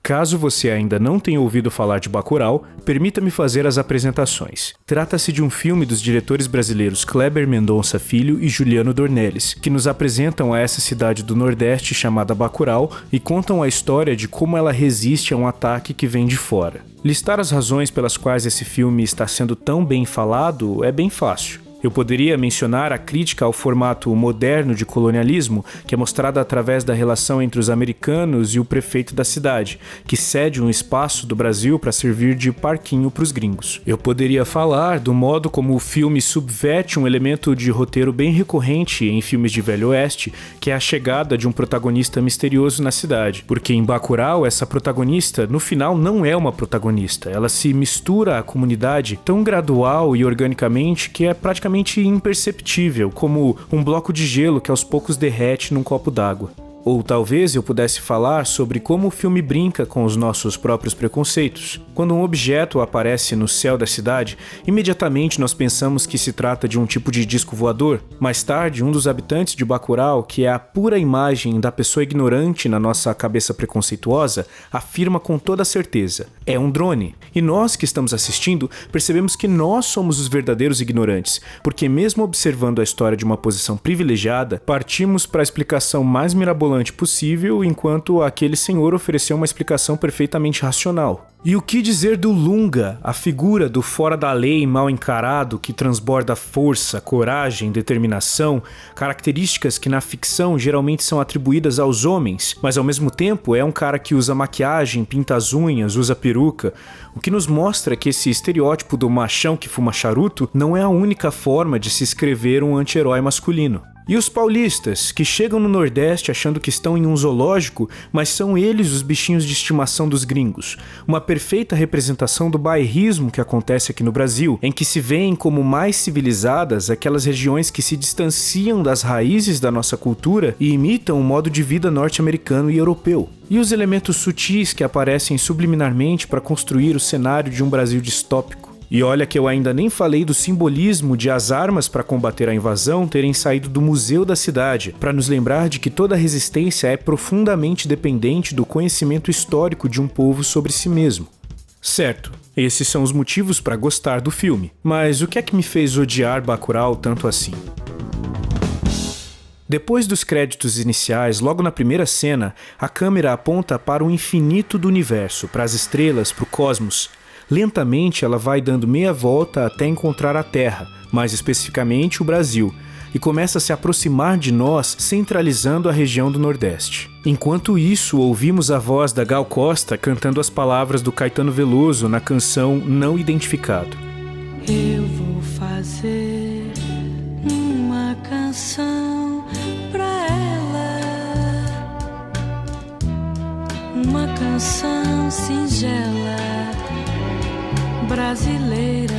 Caso você ainda não tenha ouvido falar de Bacurau, permita-me fazer as apresentações. Trata-se de um filme dos diretores brasileiros Kleber Mendonça Filho e Juliano Dornelles, que nos apresentam a essa cidade do Nordeste chamada Bacurau e contam a história de como ela resiste a um ataque que vem de fora. Listar as razões pelas quais esse filme está sendo tão bem falado é bem fácil. Eu poderia mencionar a crítica ao formato moderno de colonialismo, que é mostrada através da relação entre os americanos e o prefeito da cidade, que cede um espaço do Brasil para servir de parquinho para os gringos. Eu poderia falar do modo como o filme subverte um elemento de roteiro bem recorrente em filmes de Velho Oeste, que é a chegada de um protagonista misterioso na cidade, porque em Bacurau essa protagonista, no final, não é uma protagonista, ela se mistura à comunidade tão gradual e organicamente que é praticamente imperceptível, como um bloco de gelo que aos poucos derrete num copo d'água. Ou talvez eu pudesse falar sobre como o filme brinca com os nossos próprios preconceitos. Quando um objeto aparece no céu da cidade, imediatamente nós pensamos que se trata de um tipo de disco voador. Mais tarde, um dos habitantes de Bacurau, que é a pura imagem da pessoa ignorante na nossa cabeça preconceituosa, afirma com toda certeza: é um drone. E nós que estamos assistindo percebemos que nós somos os verdadeiros ignorantes, porque mesmo observando a história de uma posição privilegiada, partimos para a explicação mais mirabolante possível, enquanto aquele senhor ofereceu uma explicação perfeitamente racional. E o que dizer do Lunga, a figura do fora da lei mal encarado que transborda força, coragem, determinação, características que na ficção geralmente são atribuídas aos homens, mas ao mesmo tempo é um cara que usa maquiagem, pinta as unhas, usa peruca, o que nos mostra que esse estereótipo do machão que fuma charuto não é a única forma de se escrever um anti-herói masculino. E os paulistas, que chegam no Nordeste achando que estão em um zoológico, mas são eles os bichinhos de estimação dos gringos. Uma perfeita representação do bairrismo que acontece aqui no Brasil, em que se veem como mais civilizadas aquelas regiões que se distanciam das raízes da nossa cultura e imitam o modo de vida norte-americano e europeu. E os elementos sutis que aparecem subliminarmente para construir o cenário de um Brasil distópico. E olha que eu ainda nem falei do simbolismo de as armas para combater a invasão terem saído do museu da cidade, para nos lembrar de que toda resistência é profundamente dependente do conhecimento histórico de um povo sobre si mesmo. Certo, esses são os motivos para gostar do filme, mas o que é que me fez odiar Bacurau tanto assim? Depois dos créditos iniciais, logo na primeira cena, a câmera aponta para o infinito do universo, para as estrelas, para o cosmos. Lentamente ela vai dando meia volta até encontrar a Terra, mais especificamente o Brasil, e começa a se aproximar de nós, centralizando a região do Nordeste. Enquanto isso, ouvimos a voz da Gal Costa cantando as palavras do Caetano Veloso na canção Não Identificado. Eu vou fazer uma canção pra ela, uma canção singela brasileira.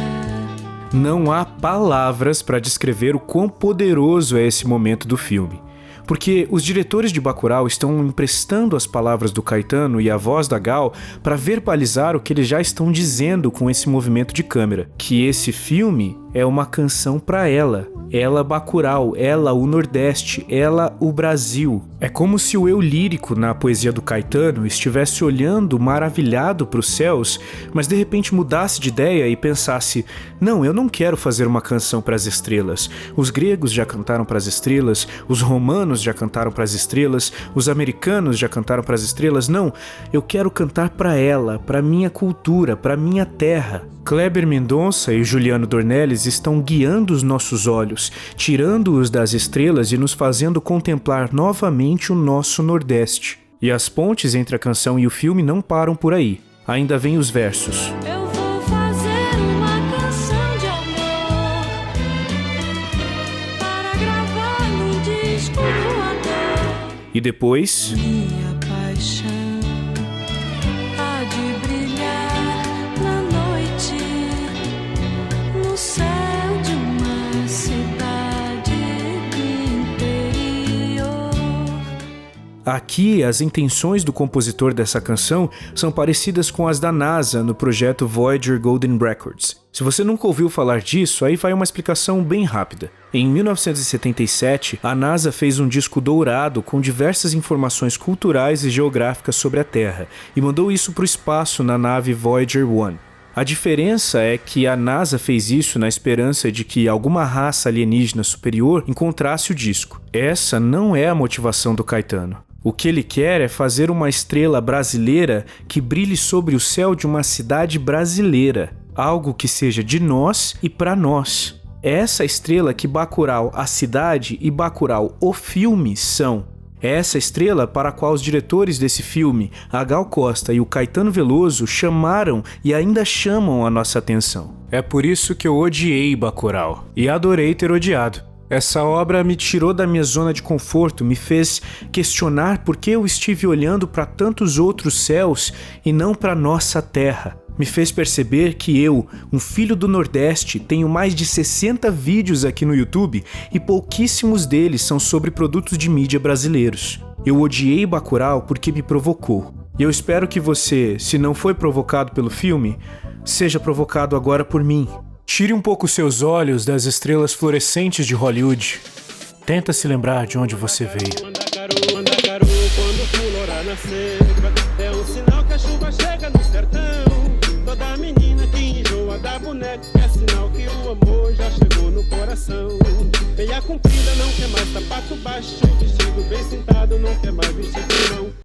Não há palavras para descrever o quão poderoso é esse momento do filme. Porque os diretores de Bacurau estão emprestando as palavras do Caetano e a voz da Gal para verbalizar o que eles já estão dizendo com esse movimento de câmera. Que esse filme é uma canção para ela. Ela Bacurau, ela o Nordeste, ela o Brasil. É como se o eu lírico na poesia do Caetano estivesse olhando maravilhado para os céus, mas de repente mudasse de ideia e pensasse: não, eu não quero fazer uma canção para as estrelas. Os gregos já cantaram para as estrelas, os romanos já cantaram para as estrelas, os americanos já cantaram para as estrelas. Não, eu quero cantar para ela, para minha cultura, para minha terra. Kleber Mendonça e Juliano Dornelles estão guiando os nossos olhos, tirando-os das estrelas e nos fazendo contemplar novamente o nosso Nordeste. E as pontes entre a canção e o filme não param por aí. Ainda vêm os versos. Eu vou fazer uma canção de amor para gravar num disco voador. E depois... Minha paixão há de brilhar na noite, no céu de uma cidade do interior. Aqui, as intenções do compositor dessa canção são parecidas com as da NASA no projeto Voyager Golden Records. Se você nunca ouviu falar disso, aí vai uma explicação bem rápida. Em 1977, a NASA fez um disco dourado com diversas informações culturais e geográficas sobre a Terra e mandou isso para o espaço na nave Voyager 1. A diferença é que a NASA fez isso na esperança de que alguma raça alienígena superior encontrasse o disco. Essa não é a motivação do Caetano. O que ele quer é fazer uma estrela brasileira que brilhe sobre o céu de uma cidade brasileira. Algo que seja de nós e para nós. É essa estrela que Bacurau, a cidade, e Bacurau, o filme, são. É essa estrela para a qual os diretores desse filme, a Gal Costa e o Caetano Veloso, chamaram e ainda chamam a nossa atenção. É por isso que eu odiei Bacurau. E adorei ter odiado. Essa obra me tirou da minha zona de conforto, me fez questionar por que eu estive olhando para tantos outros céus e não para nossa terra. Me fez perceber que eu, um filho do Nordeste, tenho mais de 60 vídeos aqui no YouTube e pouquíssimos deles são sobre produtos de mídia brasileiros. Eu odiei Bacurau porque me provocou. E eu espero que você, se não foi provocado pelo filme, seja provocado agora por mim. Tire um pouco seus olhos das estrelas fluorescentes de Hollywood. Tenta se lembrar de onde você veio. Mandacaru, quando florar na seca, é um sinal que a chuva chega no sertão. Toda menina que enjoa da boneca é sinal que o amor já chegou no coração. Meia comprida não quer mais sapato baixo, vestido bem sentado não quer mais vestido não.